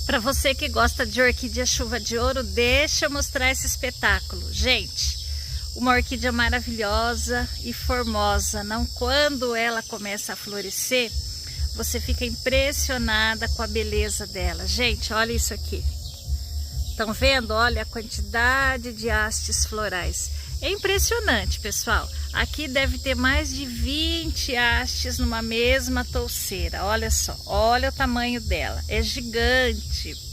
Para você que gosta de orquídea chuva de ouro, deixa eu mostrar esse espetáculo. Gente, uma orquídea maravilhosa e formosa. Não, quando ela começa a florescer, você fica impressionada com a beleza dela. Gente, olha isso aqui. Estão vendo? Olha a quantidade de hastes florais. É impressionante, pessoal. Aqui deve ter mais de 20 hastes numa mesma touceira. Olha só, olha o tamanho dela. É gigante.